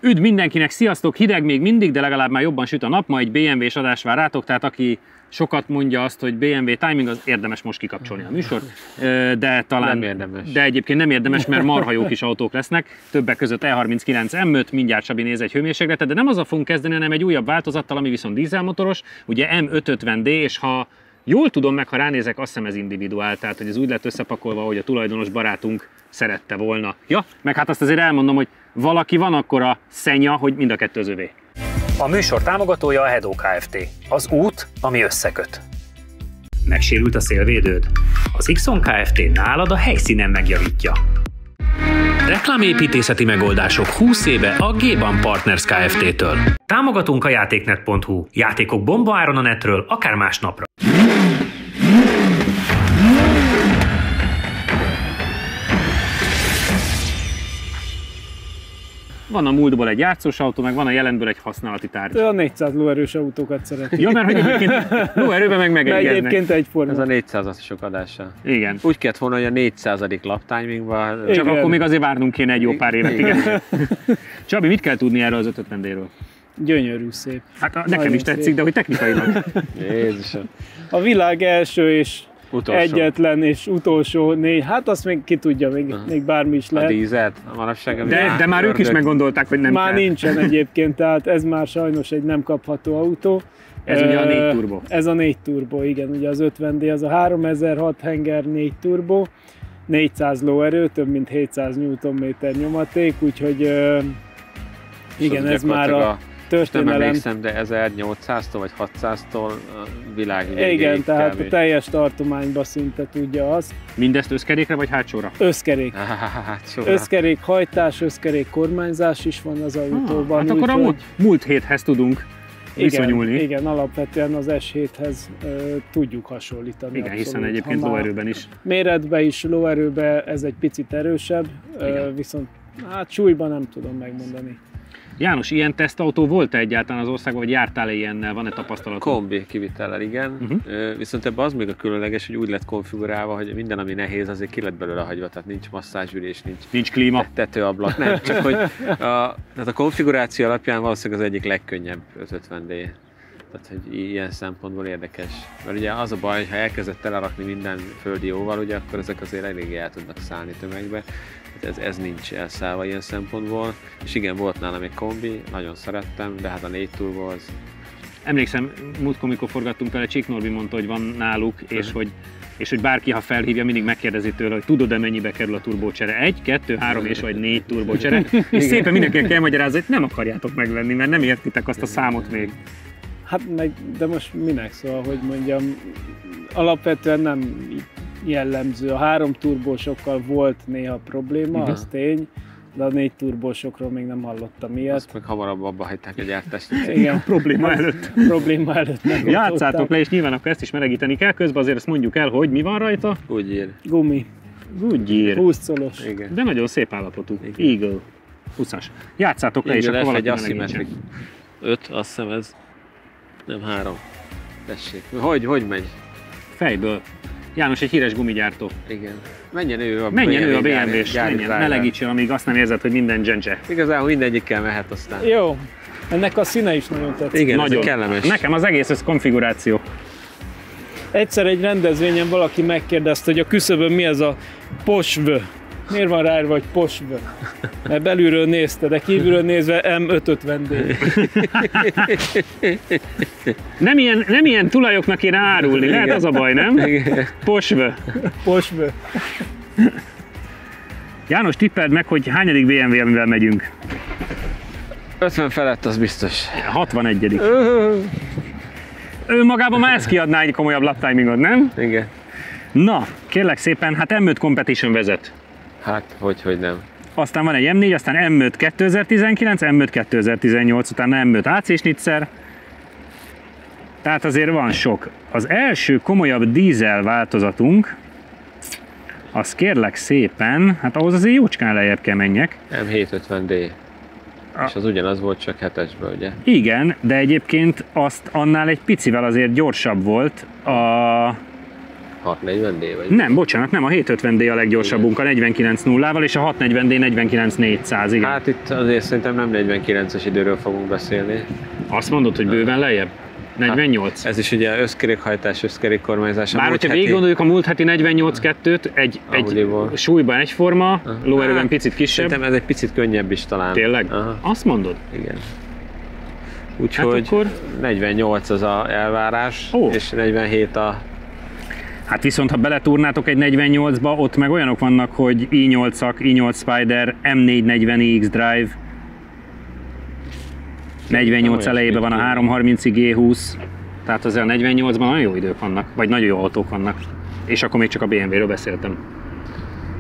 Üdv mindenkinek, sziasztok! Hideg még mindig, de legalább már jobban süt a nap, ma egy BMW-s adás vár rátok, tehát aki sokat mondja azt, hogy BMW timing, az érdemes most kikapcsolni a műsort, de talán... Nem érdemes. De egyébként nem érdemes, mert marha jó kis autók lesznek, többek között E39 M5, mindjárt Csabi néz egy hőmérsékletet, de nem azzal fogunk kezdeni, hanem egy újabb változattal, ami viszont dízelmotoros, ugye M550D, és ha jól tudom meg, ha ránézek, azt hiszem ez individuál, tehát hogy ez úgy lett összepakolva, hogy a tulajdonos barátunk szerette volna. Ja, meg hát azt azért elmondom, hogy valaki van akkora szenya, hogy mind a kettő az övé. A műsor támogatója a Hedó Kft. Az út, ami összeköt. Megsérült a szélvédőd? Az Ixon Kft. Nálad a helyszínen megjavítja. Reklámépítészeti megoldások 20 éve a G-Ban Partners Kft-től. Támogatunk a játéknet.hu. Játékok bombaáron a netről, akár másnapra. Van a múltból egy játszós autó, meg van a jelenből egy használati tárgy. A 400 lóerős autókat szeretnék. Ja, mert hogy egyébként lóerőben meg megegyeznek. Egyébként egyforma. Ez a 400-asok adása. Igen. Úgy kellett volna, hogy a 400. laptimingban... Csak igen. Akkor még azért várnunk kéne egy jó pár évet. Igen. Csabi, mit kell tudni erről az 550D-ről? Gyönyörű, szép. Hát nekem is tetszik, de hogy technikailag. Jézusom. A világ első és utolsó. Egyetlen és utolsó négy, hát azt még ki tudja, még bármi is lehet. A dízelt, a manapság. De már ők is meggondolták, hogy nem már kell. nincsen egyébként, tehát ez már sajnos egy nem kapható autó. Ez ugye a 4 turbo. Ez a 4 turbo, igen, ugye az 50D, az a 3006 henger 4 turbo, 400 lóerő, több mint 700 Nm nyomaték, úgyhogy igen, ez már a történelem. Nem emlékszem, de 1800-tól vagy 600-tól világ végéig. Igen, tehát a teljes tartományba szinte tudja azt. Mindezt összkerékre vagy hátsóra? Összkerék. Hátsóra. Összkerék hajtás, összkerék kormányzás is van az autóban. Hát akkor a múlt héthez tudunk viszonyulni. Igen, alapvetően az S7-hez tudjuk hasonlítani. Igen, hiszen egyébként lóerőben is. Méretben is, lóerőben ez egy picit erősebb, viszont hát súlyban nem tudom megmondani. János, ilyen tesztautó volt-e egyáltalán az országban, vagy jártál-e ilyennel? Van-e tapasztalat? Kombi kivitellel, igen. Viszont ebben az még a különleges, hogy úgy lett konfigurálva, hogy minden, ami nehéz, azért ki lett belőle hagyva, tehát nincs masszázsülés, nincs klíma, tetőablak, nem, csak hogy tehát a konfiguráció alapján valószínűleg az egyik legkönnyebb 550D. Tehát, hogy ilyen szempontból érdekes. Mert ugye az a baj, hogy ha elkezdett telerakni minden földi jóval, ugye akkor ezek azért eléggé el tudnak szállni tömegbe. Ez nincs elszállva ilyen szempontból. És igen, volt nálam egy kombi, nagyon szerettem, de hát a 4 turbo az... Emlékszem, múltkor, mikor forgattunk vele, Csík Norbi mondta, hogy van náluk, és hogy bárki, ha felhívja, mindig megkérdezi tőle, hogy tudod-e mennyibe kerül a turbócsere? 1, 2, 3 és vagy 4 turbócsere. És szépen mindenkinek kell magyarázni, hogy nem akarjátok megvenni, mert nem értitek azt a számot még. Hát de most minek, szóval, hogy mondjam, alapvetően nem jellemző. A 3 turbósokkal volt néha probléma, az tény, de a 4 turbósokról még nem hallottam ilyet. Azt meg hamarabb abba hagyták a gyártást. Igen, probléma előtt. Probléma előtt játszátok le, és nyilván akkor ezt is melegíteni kell. Közben azért ezt mondjuk el, hogy mi van rajta. Goodyear. Gumi. Goodyear. 20 colos. Igen. De nagyon szép állapotú. Eagle. 20-as. Játszátok le, és akkor valaki melegítsen. 5, azt hiszem ez. Nem 3. Tessék. Hogy megy? Fejből. János egy híres gumigyártó. Igen. Menjen ő a BMW-s, melegítsen, amíg azt nem érzed, hogy minden dzsencse. Igazából mindegyikkel mehet aztán. Jó. Ennek a színe is nagyon tetszik. Igen, nagyon kellemes. Nekem az egész ez konfiguráció. Egyszer egy rendezvényen valaki megkérdezte, hogy a küszöbön mi ez a posv. Miért van ráírva, hogy posv? Mert belülről nézte, de kívülről nézve M550D. Nem ilyen tulajoknak kéne árulni, igen. Lehet az a baj, nem? Posv. Posv. János, tippeld meg, hogy hányadik BMW, amivel megyünk? 50 felett, az biztos. 61. Ő magában már ezt kiadná egy komolyabb laptimingot, nem? Igen. Na, kérlek szépen, hát M5 Competition vezet. Hát, hogy nem. Aztán van egy M4, aztán M5 2019, M5 2018, utána M5 AC Schnitzer. Tehát azért van sok. Az első komolyabb dízel változatunk, az kérlek szépen, hát ahhoz azért jócskán lejjebb kell menjek. M750D. És az ugyanaz volt, csak 7-esből, ugye? Igen, de egyébként azt annál egy picivel azért gyorsabb volt 640D vagy? Nem, bocsánat, nem, a 750D a leggyorsabbunk a 49.0-val, és a 640D 49.400, igen. Hát itt azért szerintem nem 49-es időről fogunk beszélni. Azt mondod, hogy bőven lejjebb? 48? Hát ez is ugye összkerékhajtás, összkerékkormányzás. Bár hogyha végig gondoljuk a múlt heti 48.2-t, egy súlyban egyforma, lóerőben picit kisebb. Szerintem ez egy picit könnyebb is talán. Tényleg? Aha. Azt mondod? Igen. Úgyhogy hát akkor... 48 az a elvárás, és 47 a... Hát viszont ha beletúrnátok egy 48-ba, ott meg olyanok vannak, hogy i8-ak, i8 Spider, M440 X-Drive, 48 elejében van a 330 G20, tehát azért a 48-ban nagyon jó idők vannak, vagy nagyon jó autók vannak. És akkor még csak a BMW-ről beszéltem.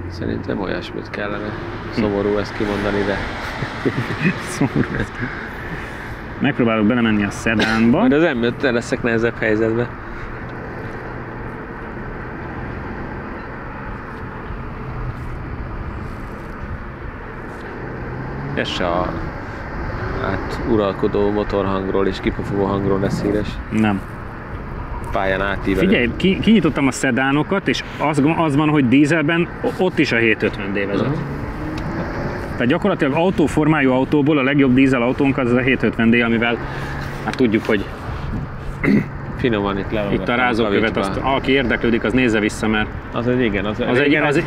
Szerintem olyasmit kellene. Szomorú ezt kimondani, de... Szomorú ezt kimondani. Megpróbálok belemenni a szedánba. Majd az M5-tel leszek nehezebb helyzetben. Ez se a uralkodó motorhangról és kipufogó hangról lesz híres. Nem. Pályán átívelő. Figyelj, kinyitottam a szedánokat, és az van, hogy dízelben ott is a 750D vezet. Tehát gyakorlatilag autóformájú autóból a legjobb dízel autónk az a 750D, amivel hát tudjuk, hogy finoman itt a rázókövet, azt, aki érdeklődik, az nézze vissza, mert az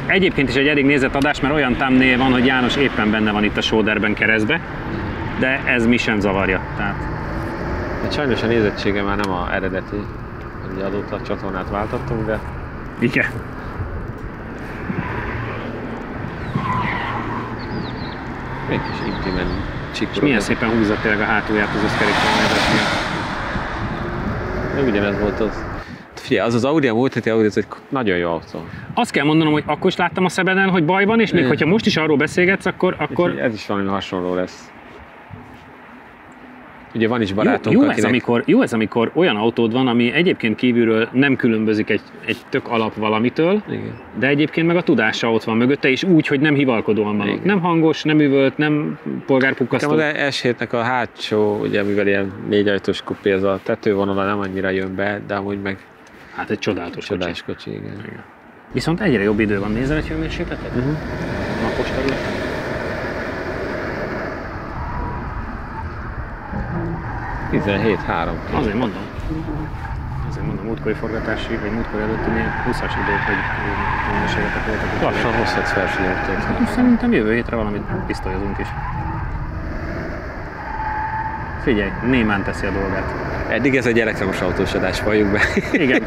egyébként is egy elég nézett adás, mert olyan thumbnail van, hogy János éppen benne van itt a shoulderben keresztbe, de ez mi sem zavarja. Tehát. Hát sajnos a nézettsége már nem a eredeti, hogy adóta a csatornát váltottunk, de... Igen. Még kis intimen csikorog. És milyen szépen húzza tényleg a hátulját az összkerékkormányzás. Nem ugyanez volt az. Figyelj, az Audi, a múlt heti Audi, ez egy nagyon jó autó. Azt kell mondanom, hogy akkor is láttam a Szebeden, hogy baj van, és még hogyha most is arról beszélgetsz, akkor... Ez is valami hasonló lesz. Ugye van is barátunk, jó ez, amikor olyan autód van, ami egyébként kívülről nem különbözik egy tök alap valamitől, igen, de egyébként meg a tudása ott van mögötte, és úgy, hogy nem hivalkodóan van ott. Nem hangos, nem üvölt, nem polgárpukkasztó. Az S7-nek a hátsó, ugye mivel ilyen 4 ajtós kupé, ez a tetővonala nem annyira jön be, de amúgy meg... Hát egy csodálatos kocsi, igen. Viszont egyre jobb idő van, nézel egy hőmérsékletet? Napos területen? Azért mondom, múltkori forgatási, vagy múltkori előttinél 20-as idők, hogy hőmérsékletek voltak. Lassan hozhatsz versenyautót. Szerintem jövő hétre valamit pisztolyozunk is. Figyelj, némán teszi a dolgát. Eddig ez egy elektromos autós adás, valljuk be. Igen.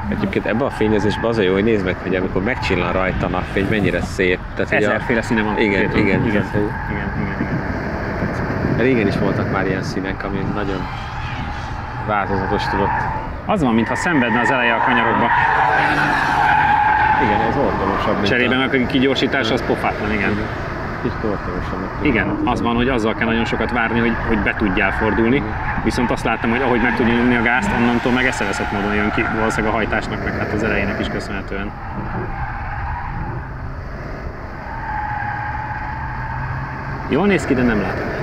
Egyébként ebben a fényezésben az a jó, hogy nézd meg, hogy amikor megcsillan rajta a napfény, mennyire szép. Tehát, ezerféle színe van. Igen. Igen. Régen is voltak már ilyen színek, ami nagyon változatos tudott. Az van, mintha szenvedne az eleje a kanyarokba. Igen, ez ortonosabb. Cserében meg a kigyorsítás az pofátlan, igen. Kicsit ortonosabb. Igen, az van, hogy azzal kell nagyon sokat várni, hogy be tudjál fordulni. Viszont azt láttam, hogy ahogy meg tudja nyomni a gázt, onnantól meg eszeveszett módon jön ki, valószínűleg a hajtásnak, meg hát az elejének is köszönhetően. Jól néz ki, de nem látom.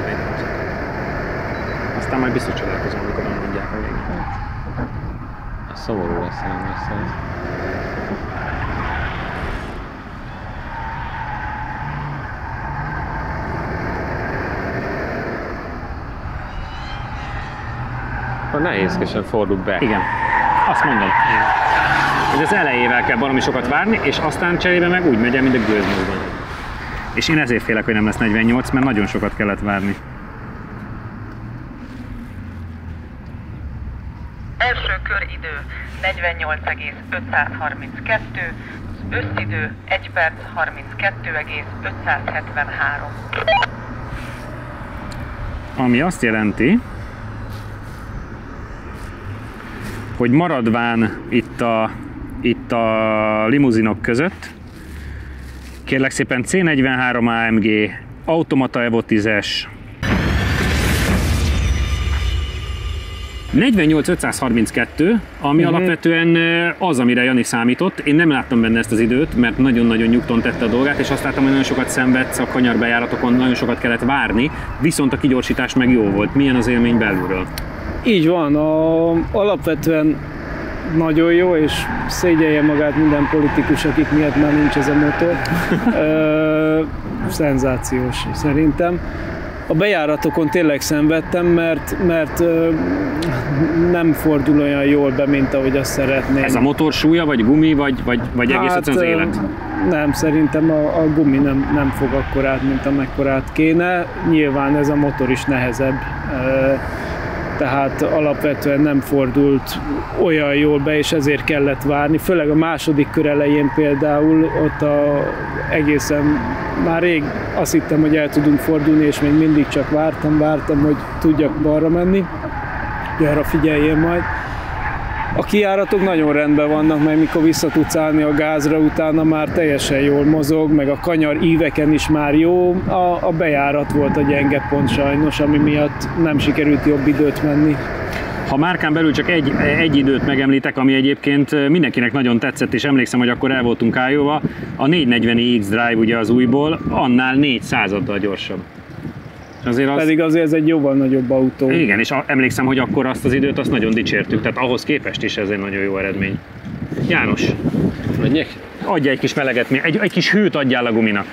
Aztán majd biztos csodálkozom, amikor mondják a végén. Szomorú lesz, nem lesz ez. Nehézkesen fordul be. Igen, azt mondom. Hogy az elejével kell baromi sokat várni, és aztán cserébe meg úgy megy el, mint a gőzmódban. És én ezért félek, hogy nem lesz 48, mert nagyon sokat kellett várni. Első kör idő 48,532, az összidő 1 perc 32,573. Ami azt jelenti, hogy maradván itt a limuzinok között, kérlek szépen C43 AMG, automata Evo 10-es, 48.532, ami alapvetően az, amire Jani számított. Én nem láttam benne ezt az időt, mert nagyon-nagyon nyugton tette a dolgát, és azt láttam, hogy nagyon sokat szenvedsz a kanyarbejáratokon, nagyon sokat kellett várni, viszont a kigyorsítás meg jó volt. Milyen az élmény belülről? Így van, alapvetően nagyon jó, és szégyelje magát minden politikus, akik miatt már nincs ez a motor. Szenzációs szerintem. A bejáratokon tényleg szenvedtem, mert nem fordul olyan jól be, mint ahogy azt szeretném. Ez a motor súlya, vagy gumi, vagy egész egyszerűen az élet? Nem, szerintem a gumi nem fog akkorát, mint amekkorát kéne. Nyilván ez a motor is nehezebb, tehát alapvetően nem fordult olyan jól be, és ezért kellett várni. Főleg a második kör elején például ott egészen már rég azt hittem, hogy el tudunk fordulni, és még mindig csak vártam, hogy tudjak balra menni. Arra figyeljél majd. A kijáratok nagyon rendben vannak, mert mikor vissza tudsz állni a gázra, utána már teljesen jól mozog, meg a kanyar íveken is már jó. A bejárat volt a gyenge pont sajnos, ami miatt nem sikerült jobb időt menni. Ha márkán belül csak egy időt megemlítek, ami egyébként mindenkinek nagyon tetszett, és emlékszem, hogy akkor el voltunk Kájóva, a 440 X-Drive ugye az újból, annál 400-addal gyorsabb. Pedig azért ez egy jóval nagyobb autó. Igen, és emlékszem, hogy akkor azt az időt azt nagyon dicsértük, tehát ahhoz képest is ez egy nagyon jó eredmény. János, menjek? Adj egy kis meleget, egy kis hőt adjál a guminak.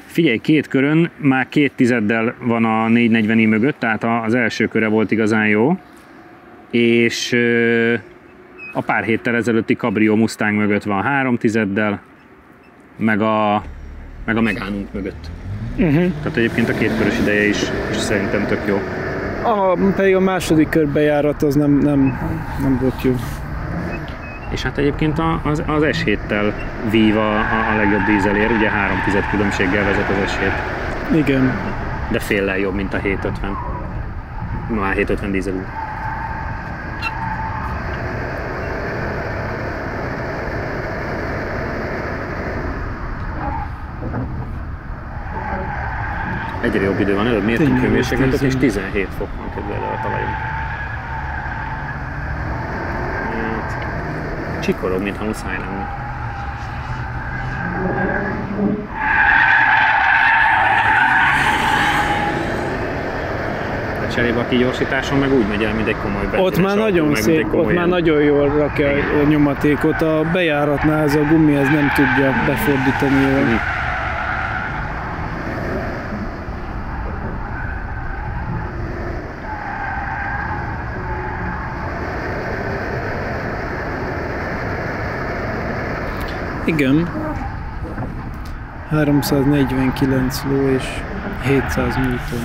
Figyelj, két körön már 2 tizeddel van a 440i mögött, tehát az első köre volt igazán jó, és a pár héttel ezelőtti Cabrio Mustang mögött van 3 tizeddel, meg a Meganunk mögött. Tehát egyébként a két körös ideje is szerintem tök jó. Pedig a második körbejárat az nem volt jó. És hát egyébként az S7-tel vív a legjobb dízelér, ugye 3 tized különbséggel vezet az S7. Igen. De féllel jobb, mint a 750. Már 750 dízelű. Egyre jobb idő van, előbb mértünk hőmérsékletet, és 17 fok van kedvelve a talajon. Csikorog, mintha muszáj lenne. A cserébe a kigyorsításon meg úgy megy el, mint egy komoly benzines. Ott már nagyon szép, ott már nagyon jól rakja a nyomatékot. A bejáratnál ez a gumi ez nem tudja befordítani jól. Igen, 349 ló és 700 Newton.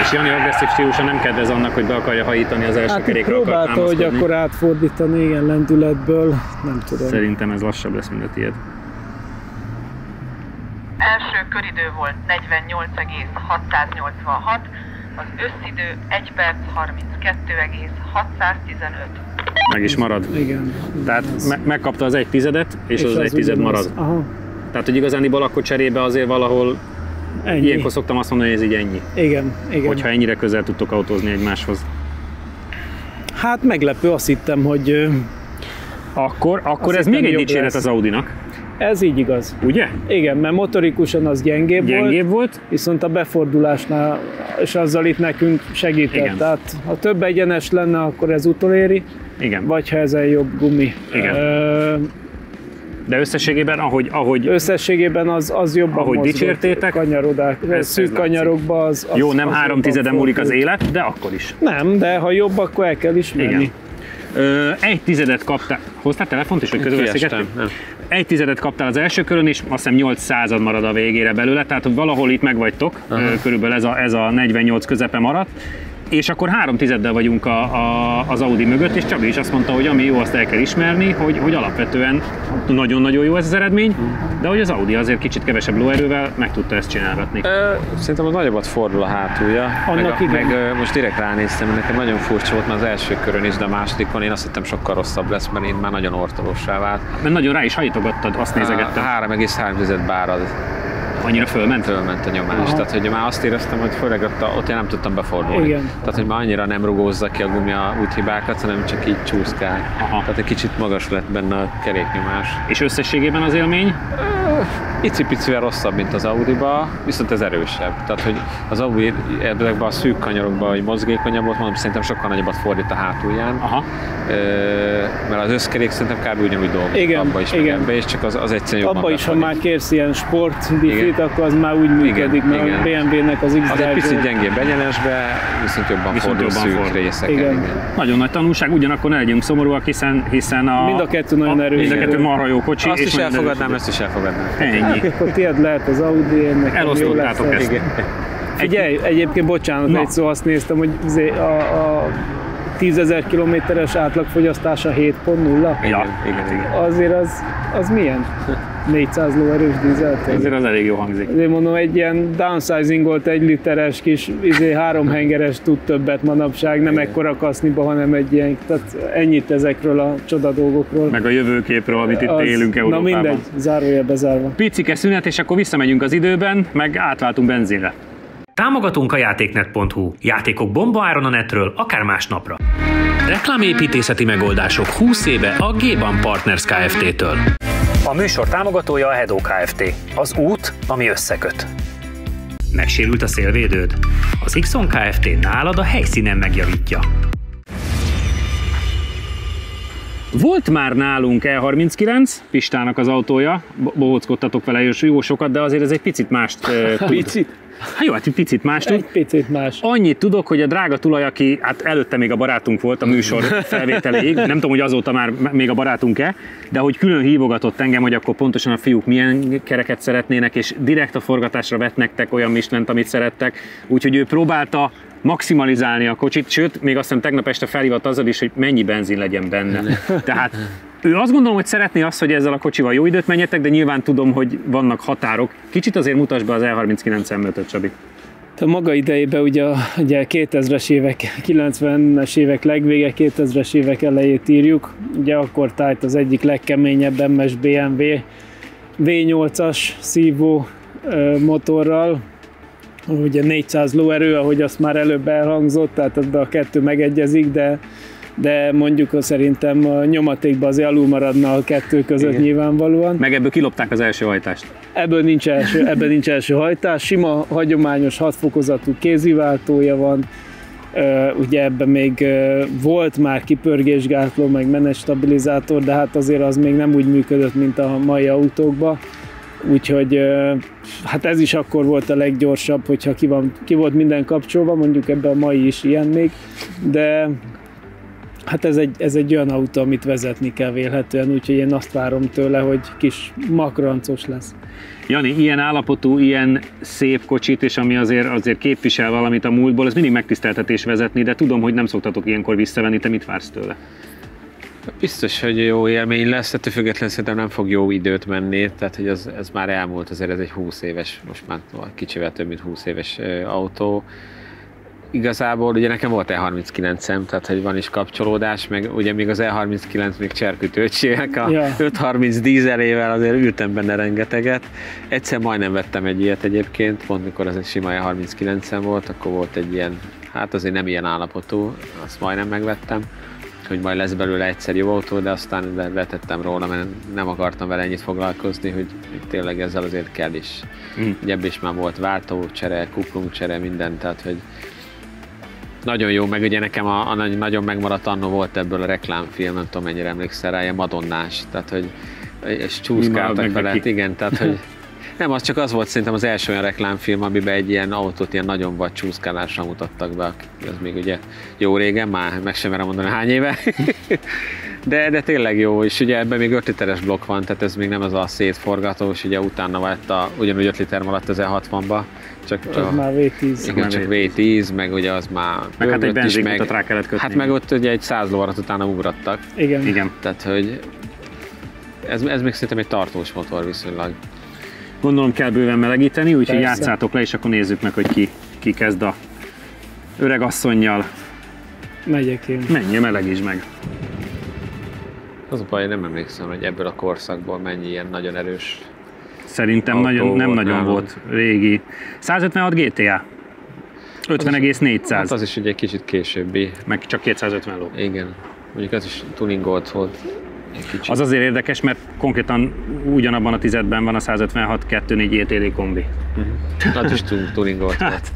És Jani agresszív stílusa nem kedvez annak, hogy be akarja hajítani az első kerékre akar támaszkodni. Próbálta, hogy akkor átfordítani, igen, lendületből, nem tudom. Szerintem ez lassabb lesz, mint a tiéd. Első köridő volt 48,686, az összidő 1 perc 32,615. Meg is marad. Igen. Tehát megkapta az 1 tizedet, és az 1 tized marad. Aha. Tehát, hogy igazániból akkor cserébe azért valahol, Ennyi. ilyenkor szoktam azt mondani, hogy ez így ennyi. Igen. Hogyha ennyire közel tudtok autózni egymáshoz. Hát meglepő, azt hittem, hogy... Akkor ez még egy dicséret lesz az Audinak. Ez így igaz. Ugye? Igen, mert motorikusan az gyengébb volt, viszont a befordulásnál, és azzal itt nekünk segített. Igen. Tehát ha több egyenes lenne, akkor ez utoléri, Igen. vagy ha ezen jobb gumi. Igen. De összességében, ahogy összességében az jobban ahogy mozgott. dicsértétek, szűk kanyarokban az jó, nem 3 tizeden múlik az fordult. élet, de akkor is. Nem, de ha jobb, akkor el kell ismerni. Igen. 1 tizedet kaptál. Hoztál telefont is, hogy közül beszélgettünk? 1 tizedet kaptál az első körön, és azt hiszem 800 marad a végére belőle, tehát valahol itt megvagytok, körülbelül ez a 48 közepe maradt. És akkor 3/10 vagyunk az Audi mögött, és Csabi is azt mondta, hogy ami jó, azt el kell ismerni, hogy alapvetően nagyon-nagyon jó ez az eredmény, de hogy az Audi azért kicsit kevesebb lóerővel meg tudta ezt csinálgatni. Szerintem az nagyobbat fordul a hátulja, meg most direkt ránéztem, nekem nagyon furcsa volt már az első körön is, de a másodikon én azt hittem sokkal rosszabb lesz, mert én már nagyon ortodossá vált. Mert nagyon rá is hajtogattad, azt nézegettem. 3,3 bárad. Annyira fölment? Fölment a nyomás. Tehát, hogy már azt éreztem, hogy főleg ott én nem tudtam befordulni. Igen. Tehát, hogy már annyira nem rugózza ki a gumia úthibákat, hanem csak így csúszkál. Tehát egy kicsit magas lett benne a keréknyomás. És összességében az élmény? Icipicivel rosszabb, mint az Audiba, viszont ez erősebb. Tehát, hogy az Audi ebben a szűk kanyarokban, hogy mozgékonyabb volt, mondom, szerintem sokkal nagyobbat fordít a hátulján. Mert az összkerék szerintem kb. Ugyanúgy dolgozik abba is, ebbe is, csak az egyszerűen jobban abba is, ha már kérsz ilyen sport-diffit, akkor az már úgy működik, mert a BMW-nek az X-Drive. Az egy picit gyengébb egyenesbe, viszont jobban fordul szűk részeken. Igen. Nagyon nagy tanulság, ugyanakkor ne legyünk szomorúak, hiszen mind a kettő nagyon erős. Mind a kettő marha jó kocsi. Azt is elfogadnám, ezt is elfogadnám. Ennyi. Akkor tiéd lehet az Audi, ennek elosztottátok ezt. Figyelj, egyébként bocsánat, egy szó, azt néztem, hogy a 10 000 kilométeres átlagfogyasztása 7.0. Igen. Azért az milyen? 400 lóerős dízelt? Azért az elég jó hangzik. Azért mondom, egy ilyen downsizingolt 1 literes kis 3 hengeres tud többet manapság, nem ekkora kaszniba, hanem egy ilyen, tehát ennyit ezekről a csoda dolgokról. Meg a jövőképről, amit itt élünk Európában. Na mindegy, zárója bezárva. Picike szünet, és akkor visszamegyünk az időben, meg átváltunk benzinre. Támogatunk a játéknet.hu. Játékok bombaáron a netről, akár másnapra. Reklámépítészeti megoldások 20 éve a G-Ban Partners Kft-től. A műsor támogatója a Hedó Kft. Az út, ami összeköt. Megsérült a szélvédőd? Az Xon Kft. Nálad a helyszínen megjavítja. Volt már nálunk E39, Pistának az autója, bohóckodtatok vele jó sokat, de azért ez egy picit mást tud. Hát jó, hát egy picit más tud. Egy picit más. Annyit tudok, hogy a drága tulaj, aki hát előtte még a barátunk volt a műsor felvételéig, nem tudom, hogy azóta már még a barátunk-e, de hogy külön hívogatott engem, hogy akkor pontosan a fiúk milyen kereket szeretnének, és direkt a forgatásra vett nektek olyan Michelint, amit szerettek, úgyhogy ő próbálta maximalizálni a kocsit, sőt, még azt hiszem tegnap este felhívott azzal is, hogy mennyi benzin legyen benne. Tehát ő azt gondolom, hogy szeretné azt, hogy ezzel a kocsival jó időt menjetek, de nyilván tudom, hogy vannak határok. Kicsit azért mutasd be az E39 M5-öt, Csabi. A maga idejében ugye 2000-es évek, 90-es évek legvége, 2000-es évek elejét írjuk. Ugye akkor tájt az egyik legkeményebb MS BMW V8-as szívó motorral, ugye 400 lóerő, ahogy azt már előbb elhangzott, tehát ebbe a kettő megegyezik, de mondjuk szerintem a nyomatékban azért alul maradna a kettő között. Igen. Nyilvánvalóan. Meg ebből kilopták az első hajtást. Ebben nincs első hajtás, sima, hagyományos 6 fokozatú kéziváltója van, ugye ebben még volt már kipörgésgátló, meg menetstabilizátor, de hát azért az még nem úgy működött, mint a mai autókban. Úgyhogy hát ez is akkor volt a leggyorsabb, hogyha ki volt minden kapcsolva, mondjuk ebben a mai is ilyen még, de hát ez egy olyan autó, amit vezetni kell vélhetően, úgyhogy én azt várom tőle, hogy kis makrancos lesz. Jani, ilyen állapotú, ilyen szép kocsit, és ami azért képvisel valamit a múltból, ez mindig megtiszteltetés vezetni, de tudom, hogy nem szoktatok ilyenkor visszavenni, te mit vársz tőle? Biztos, hogy jó élmény lesz, ettől függetlenül szerintem nem fog jó időt menni, tehát hogy ez már elmúlt, azért ez egy 20 éves, most már kicsivel több mint 20 éves autó. Igazából ugye nekem volt E39-em, tehát hogy van is kapcsolódás, meg ugye még az E39 még cserkütőcsének a 530 dízelével azért ültem benne rengeteget. Egyszer majdnem vettem egy ilyet egyébként, pont mikor az egy sima E39-em volt, akkor volt egy ilyen, hát azért nem ilyen állapotú, azt majdnem megvettem, hogy majd lesz belőle egyszer jó autó, de aztán letettem róla, mert nem akartam vele ennyit foglalkozni, hogy tényleg ezzel azért kell is. Ugye ebből is már volt váltócsere, kuplungcsere, minden, tehát hogy nagyon jó, meg ugye nekem nagyon megmaradt annó volt ebből a reklámfilm, nem tudom mennyire emlékszel rá, ilyen madonnás, tehát hogy és csúszkáltak vele, igen, tehát hogy nem, az csak az volt szerintem az első olyan reklámfilm, amiben egy ilyen autót ilyen nagyon vad csúszkálással mutattak be, az még ugye jó régen, már meg sem merem mondani hány éve. De tényleg jó, és ugye ebben még 5 literes blokk van, tehát ez még nem az a szétforgatós, ugye utána vett ugyanúgy 5 liter maradt 1060-ba, csak már V10. Igen, csak V10, meg ugye az már meg hát egy benzinkutat rá kellett kötni. Hát meg ott ugye egy 100 lóarat utána ugrattak. Igen. Tehát, hogy ez még szerintem egy tartós motor viszonylag. Gondolom kell bőven melegíteni, úgyhogy játszátok le, és akkor nézzük meg, hogy ki kezd a öregasszonnyal. Megyek én. Menjél, melegítsd meg. Az a baj, nem emlékszem, hogy ebből a korszakból mennyi ilyen nagyon erős. Szerintem autó nem volt nagyon nálam. volt régi. 156 GTA. 50,400. Hát az is ugye egy kicsit későbbi. Meg csak 250 ló. Igen. Mondjuk az is tuningolt volt. Egy kicsit. Az azért érdekes, mert konkrétan ugyanabban a tizedben van a 156 2.4 ETD kombi. Az is tuningolt volt. Hát,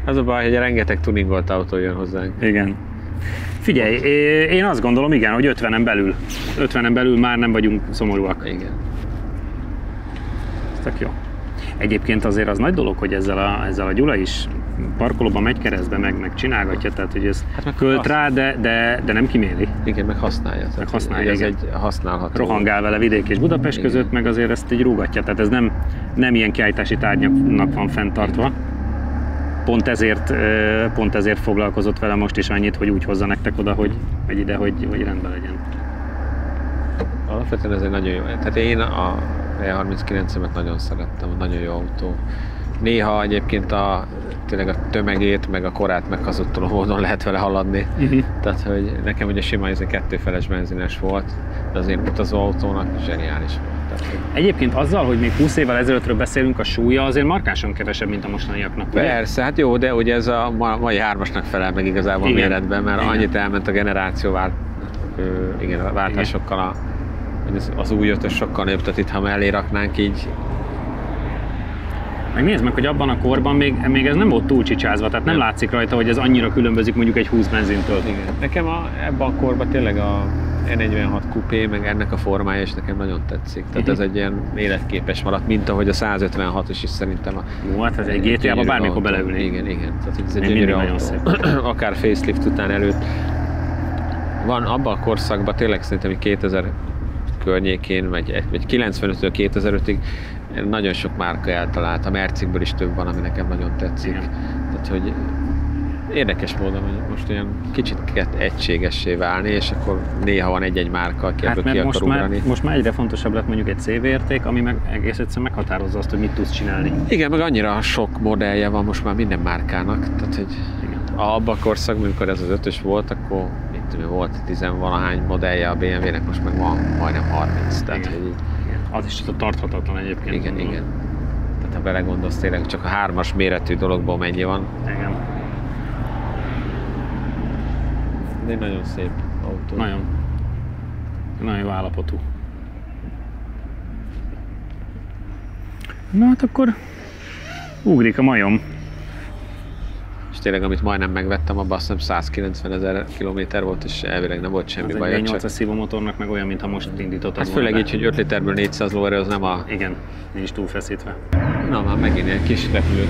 Az a baj, hogy rengeteg tuningolt autó jön hozzánk. igen. Figyelj, én azt gondolom, igen, hogy 50-en belül már nem vagyunk szomorúak. Igen. Ez tök jó. Egyébként azért az nagy dolog, hogy ezzel a Gyula is parkolóban megy keresztbe, meg csinálgatja, tehát hogy ez meg költ rá, de nem kiméli. Igen, meg használja. Tehát használja, ez igen. egy használható. Rohangál vele Vidék és Budapest Igen. között, meg azért ezt így rúgatja, tehát ez nem ilyen kiállítási tárgynak van fenntartva. Pont ezért foglalkozott vele most is annyit, hogy úgy hozza nektek oda, hogy ide, hogy rendben legyen. Alapvetően ez egy nagyon jó. Tehát én a E39-emet nagyon szerettem, nagyon jó autó. Néha egyébként tényleg a tömegét, meg a korát meghazudtoló módon lehet vele haladni. Tehát, hogy nekem ugye sima ez egy 2-feles benzines volt, de az én utazó autónak zseniális volt. Tehát, hogy Egyébként azzal, hogy még 20 évvel ezelőttről beszélünk, a súlya azért markánsan kevesebb, mint a mostaniaknak. ugye? persze, hát jó, de ugye ez a mai 3-asnak felel meg igazából Igen. méretben, mert Igen. annyit elment a generáció a váltásokkal, hogy az új 5-ös sokkal nagyobb, tehát itt ha mellé raknánk így. Meg nézd meg, hogy abban a korban még ez nem volt túl csicsázva, tehát nem látszik rajta, hogy ez annyira különbözik mondjuk egy 20 benzintől. Igen. Nekem ebben a korban tényleg a E46 kupé, meg ennek a formája is nekem nagyon tetszik. Tehát ez egy ilyen életképes maradt, mint ahogy a 156-os is szerintem. Jó, hát ez egy GTA-ba bármikor beleülni. Igen. Tehát ez egy Még gyönyörű mindig autó. nagyon Akár facelift után előtt. Van abban a korszakban tényleg szerintem, hogy 2000 környékén, vagy 95-től 2005-ig nagyon sok márka eltalált. A Mercikből is több van, ami nekem nagyon tetszik. Igen. Tehát, hogy érdekes módon, hogy most olyan kicsit egységessé válni, és akkor néha van egy-egy márka, aki ebből ki mert akar ugrani. most már egyre fontosabb lett mondjuk egy CV érték, ami meg egész egyszerűen meghatározza azt, hogy mit tudsz csinálni. Igen, meg annyira sok modellje van most már minden márkának, tehát hogy Igen. abban a korszakban, amikor ez az 5-ös volt, akkor volt 10-valahány modellje a BMW-nek, most meg van majdnem 30, tehát Igen. hogy így, Igen. Az is tarthatatlan egyébként. igen. gondolom. Tehát ha belegondolsz, tényleg csak a 3-as méretű dologból mennyi van. Igen. De egy nagyon szép autó. Nagyon jó állapotú. Na hát akkor ugrik a majom. És tényleg, amit majdnem megvettem, abban azt hiszem 190 000 kilométer volt, és elvileg nem volt semmi Az baj. egy 8-as szívómotornak meg olyan, mintha most indítottad Hát főleg így, hogy 5 literből 400 lóerő, az nem a... Igen, nincs túl feszítve. Na már megint ilyen kis repülő.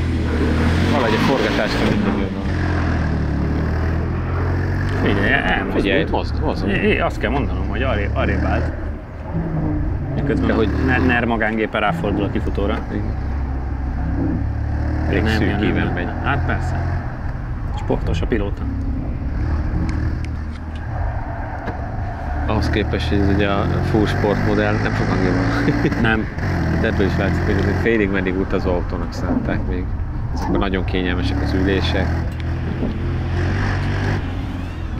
Valahogy a forgatásra mindig jön a... Figyelj, elmozdult. Figyelj, mozog. Azt kell mondanom, hogy arrébb állt. Miközben, De hogy hogy- NER magángépen ráfordul a kifutóra. Elég szűk íven megy. Hát persze. Sportos a pilóta. Ahhoz képest, hogy ez ugye a full sport modell nem sok hangja van. Nem. De ebből is látszik, hogy ez egy félig meddig utazó autónak szánták még. Ezekben nagyon kényelmesek az ülések.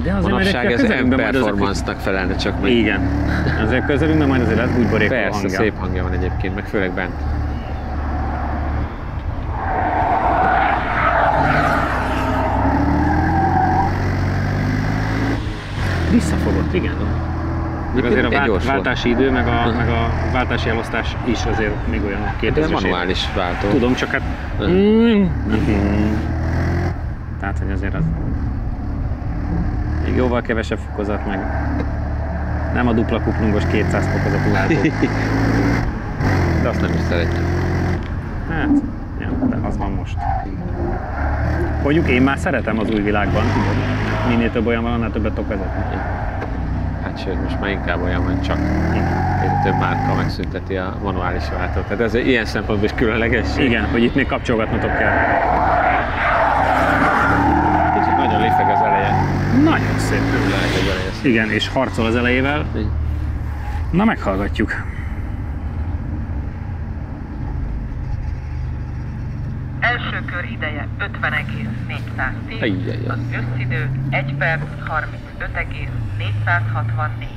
De azért Manapság ez közelünkben majd M-performance-nak felelne csak meg. Igen. Azért közelünkben majd azért lesz bújborékó Persze, hangja. szép hangja van egyébként, meg főleg bent. Visszafogott, igen. Meg azért a Egy gyors volt. váltási idő, meg a váltási elosztás is azért még olyan a Ez 2000-es manuális váltó. Tudom, csak hát... Tehát, hogy azért az... Még jóval kevesebb fokozat, meg nem a dupla kuplungos 200 fokozatú váltó. De azt nem is szeretjük. Hát, ja, de az van most. Mondjuk én már szeretem az új világban, tudod. Minél több olyan van, annál többet tudok vezetni. sőt most már inkább olyan van, csak több márka megszünteti a manuális váltót. Tehát ez ilyen szempontból is különleges. Igen, hogy itt még kapcsolgatnotok kell. Kicsit nagyon lifeg az eleje. Nagyon szép. Igen, és harcol az elejével. Na, meghallgatjuk. Első kör ideje 50,410. Az összidő 1 perc 35,464.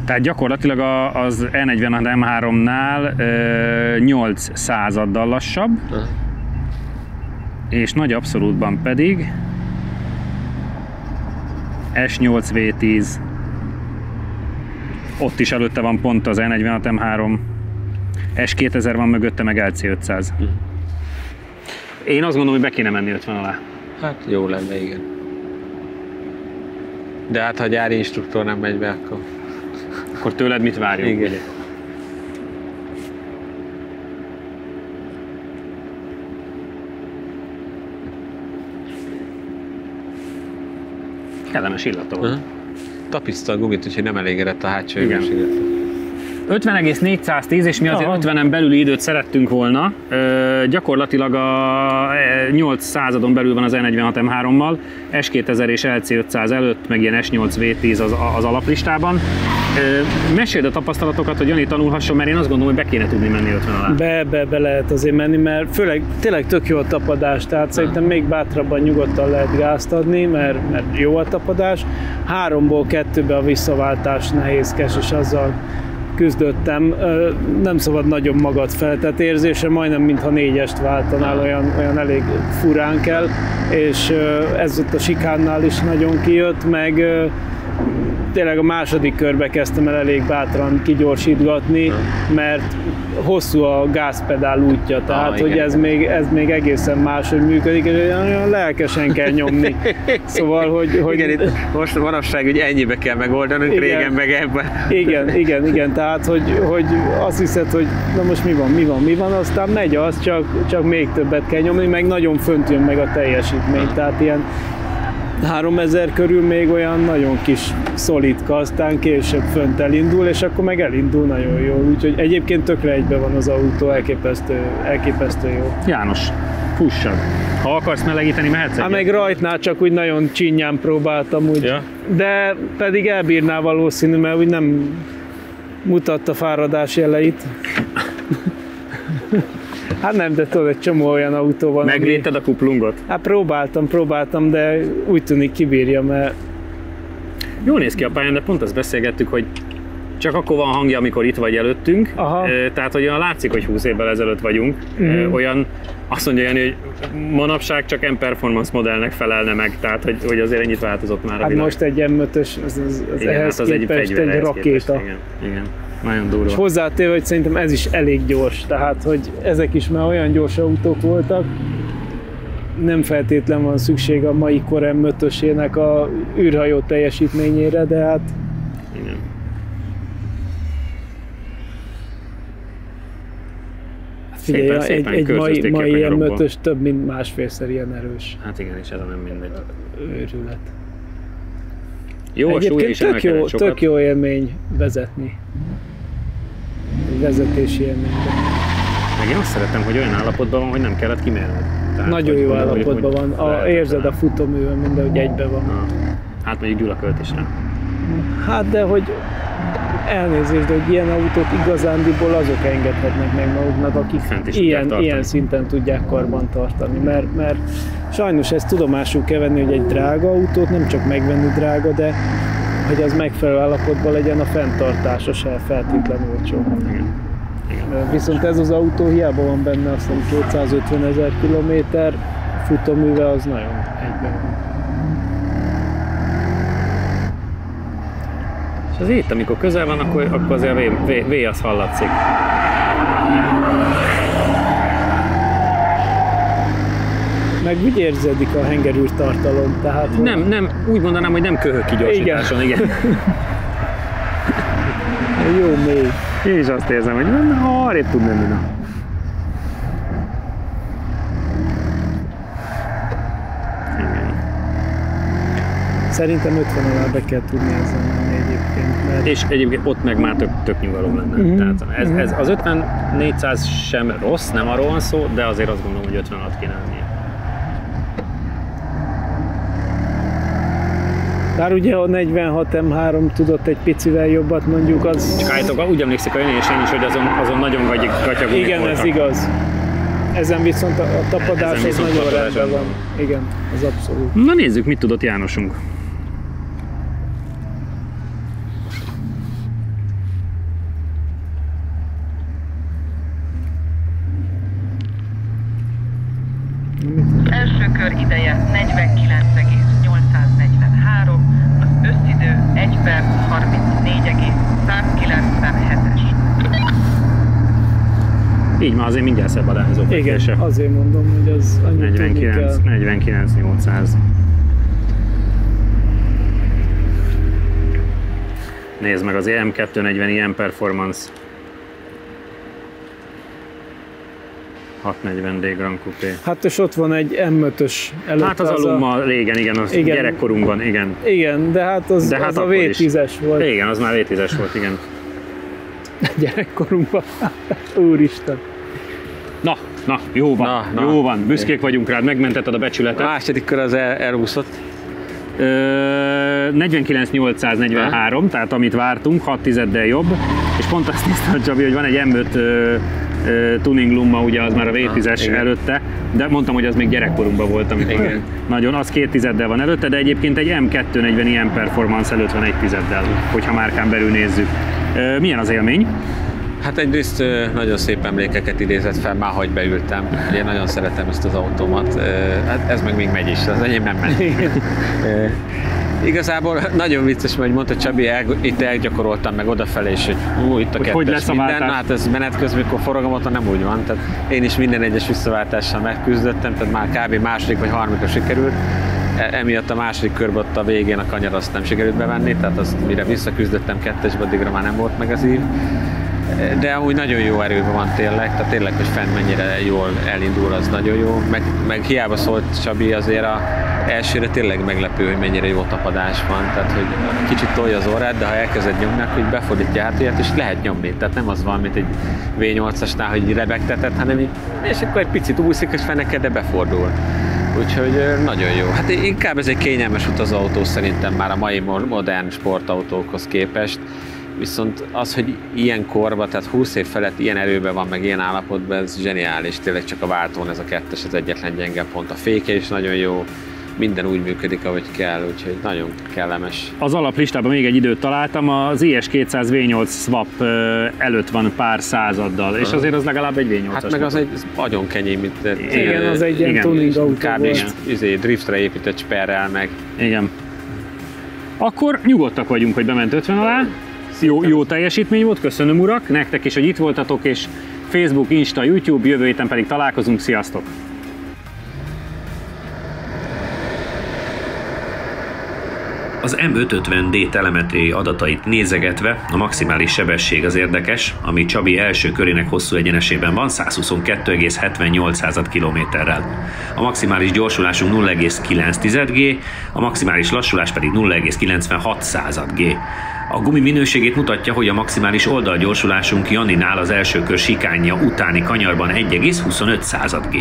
Tehát gyakorlatilag az E40 M3-nál 8 századdal lassabb, és nagy abszolútban pedig S8 V10. Ott is előtte van pont az E46 M3, S2000 van mögötte, meg LC500. Én azt gondolom, hogy be kéne menni 50 alá. Hát jó lenne, igen. De hát ha a gyári instruktor nem megy be, akkor tőled mit várjunk? Igen. Ugye? Kellemes illata van. Tapiszta a gumit, úgyhogy nem elégedett a hátsó Igen. ülésület. 50,410, és mi azért 50-en belüli időt szerettünk volna. Gyakorlatilag a 8 századon belül van az E46 M3-mal, S2000 és LC500 előtt, meg ilyen S8 V10 az alaplistában. Meséld a tapasztalatokat, hogy Jani tanulhasson, mert én azt gondolom, hogy be kéne tudni menni 50 alá. Be lehet azért menni, mert főleg tényleg tök jó a tapadás, tehát szerintem még bátrabban nyugodtan lehet gázt adni, mert jó a tapadás. 3-ból 2-be a visszaváltás nehézkes, és azzal küzdöttem. Nem szabad nagyon magad fel, tehát érzése majdnem mintha 4-est váltanál, olyan elég furán kell, és ez ott a sikánnál is nagyon kijött, meg tényleg a második körbe kezdtem el elég bátran kigyorsítgatni, mert hosszú a gázpedál útja, tehát hogy ez még egészen máshogy működik, és olyan lelkesen kell nyomni. Szóval, hogy igen, itt most manapság ugye ennyibe kell megoldanunk, igen, régen meg ebben. Igen, tehát hogy azt hiszed, hogy na most mi van, aztán megy az, csak még többet kell nyomni, meg nagyon fönt jön meg a teljesítmény, tehát ilyen 3000 körül még olyan nagyon kis szolidka, aztán később fönt elindul, és akkor meg elindul nagyon jól. Úgyhogy egyébként tökre egybe van az autó, elképesztő jó. János, fussad! Ha akarsz melegíteni, mehetsz egyet? Hát meg rajtnál csak úgy nagyon csinyán próbáltam úgy, ja. De pedig elbírná valószínű, mert úgy nem mutatta fáradás jeleit. Hát nem, de tudod, egy csomó olyan autó van. Megvédted a kuplungot? Hát próbáltam, de úgy tűnik kibírja, mert... Jól néz ki a pályán, de pont azt beszélgettük, hogy csak akkor van hangja, amikor itt vagy előttünk. Aha. Tehát, hogy olyan látszik, hogy 20 évvel ezelőtt vagyunk. Olyan, azt mondja Jani, hogy manapság csak M-Performance modellnek felelne meg, tehát, hogy azért ennyit változott már a világ. Hát most egy M5-ös, az ehhez képest egy rakéta. Igen. Nagyon durva. És hozzátéve, hogy szerintem ez is elég gyors, tehát hogy ezek is már olyan gyors autók voltak, nem feltétlen van szükség a mai kor M5-ösének a űrhajó teljesítményére, de hát... Igen. Figyelj, egy mai M5-ös több mint másfélszer ilyen erős. Hát igen, és ez nem mindegy. Őrület. Jó, a súlya is emelkedett sokat. Tök jó élmény vezetni. Vezetési élményben. Meg én azt szeretem, hogy olyan állapotban van, hogy nem kellett kimérned. Nagyon jó állapotban van. Érzed a futóművön mindenhogy egyben van. Hát mondjuk Gyula költésre. Hát de hogy elnézést, hogy ilyen autót igazándiból azok engedhetnek meg maguknak, akik ilyen szinten tudják karban tartani. Mert sajnos ezt tudomásul kell venni, hogy egy drága autót nem csak megvenni drága, de hogy az megfelelő állapotban legyen, a fenntartása se feltétlenül olcsó. Viszont ez az autó hiába van benne, azt hiszem 250 000 kilométer, futóműve az nagyon egyben van. És az itt, amikor közel van, akkor azért a V az hallatszik. Meg úgy érződik a hengerűr tartalom, tehát... Nem, úgy mondanám, hogy nem köhög kigyorsításon, igen. Jó mély. Én is azt érzem, hogy arrébb tud menni. Szerintem 50 alá be kell tudni ezen menni egyébként. Mert... És egyébként ott meg már tök nyugalom lenne. Tehát ez az 50-400 sem rossz, nem arról van szó, de azért azt gondolom, hogy 50 alatt kéne lennie. Bár ugye a 46 M3 tudott egy picivel jobbat mondjuk, az... Csak állítok, úgy emlékszik a én is, hogy azon nagyon gatyagumik igen, voltak. ez igaz. Ezen viszont a tapadás az nagyon rendben van. Igen, az abszolút. Na nézzük, mit tudott Jánosunk. Első kör ideje 49,843, az összidő 1 perc 34,197-es. Így már azért mindjárt szebb a lányzó. Igen, azért mondom, hogy az annyit tudni kell. 49,800. Nézd meg az M240 ilyen performance. 640D Grand Coupé. Hát és ott van egy M5-ös előtt. Hát az alummal régen, igen, az igen. Gyerekkorunkban, igen. Igen, de hát az a V10-es volt. Igen, az már V10-es volt, igen. Gyerekkorunkban. Úristen. Na, jó van, jó van, büszkék vagyunk rád, megmentetted a becsületet. A második kör az elúszott. 49,843, tehát amit vártunk, 6 tizeddel jobb, és pont azt néztem a Csabi, hogy van egy M5 Tuning Lumma, ugye az már a V10-es előtte, de mondtam, hogy az még gyerekkorunkban volt, amikor nagyon, az 2 tizeddel van előtte, de egyébként egy M240 ilyen performance előtt van 1 tizeddel, hogyha márkán belül nézzük. Milyen az élmény? Hát egyrészt nagyon szép emlékeket idézett fel, már hogy beültem. Én nagyon szeretem ezt az autómat. Hát ez meg még megy is, az enyém nem megy. Igazából nagyon vicces, mert mondta Csabi, itt elgyakoroltam meg odafelé, és hogy itt a kettes lesz a minden. Hát ez menet közben, mikor forogom, otthon nem úgy van. Tehát én is minden egyes visszaváltással megküzdöttem, tehát már kb. Második vagy harmadikra sikerült. Emiatt a második körben ott a végén a kanyar azt nem sikerült bevenni, tehát azt mire visszaküzdöttem kettesbe, addigra már nem volt meg az ív. De amúgy nagyon jó erőben van tényleg, tehát tényleg, hogy fent mennyire jól elindul, az nagyon jó. Meg hiába szólt Csabi, azért elsőre tényleg meglepő, hogy mennyire jó tapadás van. Tehát, hogy kicsit tolja az orrát, de ha elkezded nyomni, hogy befordítja hátulját, és lehet nyomni. Tehát nem az van, mint egy V8-asnál, hogy rebegteted, hanem így, és akkor egy picit úszik, és fenneked, de befordul. Úgyhogy nagyon jó. Hát inkább ez egy kényelmes utazóautó szerintem már a mai modern sportautókhoz képest. Viszont az, hogy ilyen korban, tehát 20 év felett ilyen erőben van, meg ilyen állapotban, ez zseniális. Tényleg csak a váltón ez a kettes az egyetlen gyenge pont. A féke is nagyon jó, minden úgy működik, ahogy kell, úgyhogy nagyon kellemes. Az alaplistában még egy időt találtam, az IS200 V8 swap előtt van pár századdal, és azért az legalább egy V8-as. Hát meg az egy nagyon kenyér, mint... Igen, az egy ilyen tuning autó kb. Driftre épített sperrel meg. Igen. Akkor nyugodtak vagyunk, hogy bement 50 alá. Jó teljesítmény volt, köszönöm urak, nektek is, hogy itt voltatok, és Facebook, Insta, YouTube, jövő héten pedig találkozunk, sziasztok! Az M550D telemetriai adatait nézegetve a maximális sebesség az érdekes, ami Csabi első körének hosszú egyenesében van 122,78 km/h. A maximális gyorsulásunk 0,9 G, a maximális lassulás pedig 0,96 G. A gumi minőségét mutatja, hogy a maximális oldalgyorsulásunk Janinál az első kör sikánja utáni kanyarban 1,25 G.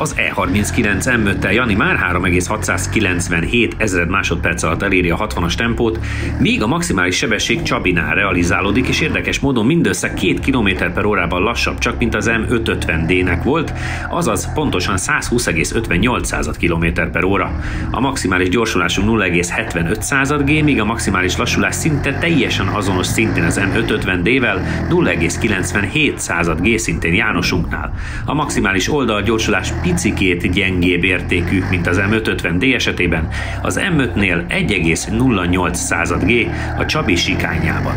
Az E39 M5-tel Jani már 3,697 ezred másodperc alatt eléri a 60-as tempót, míg a maximális sebesség Csabinál realizálódik, és érdekes módon mindössze 2 km/h lassabb csak, mint az M550D-nek volt, azaz pontosan 120,58 km/h. A maximális gyorsulásunk 0,75 G, míg a maximális lassulás szinte teljesen azonos szintén az M550D-vel, 0,97 G szintén Jánosunknál. A maximális oldalgyorsulás picikét gyengébb értékű, mint az M550D esetében, az M5-nél 1,08 G a Csabi sikánjában.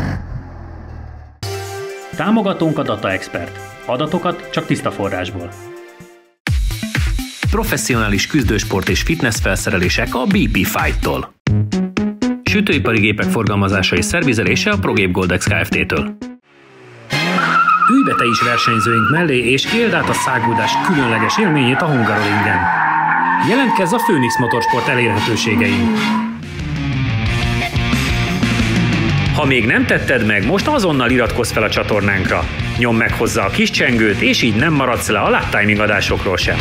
Támogatónk a Data Expert. Adatokat csak tiszta forrásból. Professzionális küzdősport és fitness felszerelések a BP Fight-tól. Sütőipari gépek forgalmazása és szervizelése a ProGape Goldex Kft-től. Ülj be te is versenyzőink mellé, és éld át a száguldás különleges élményét a Hungaroringen. Jelentkezz a Phoenix Motorsport elérhetőségein. Ha még nem tetted meg, most azonnal iratkozz fel a csatornánkra. Nyomd meg hozzá a kis csengőt, és így nem maradsz le a Lap Timing adásokról sem.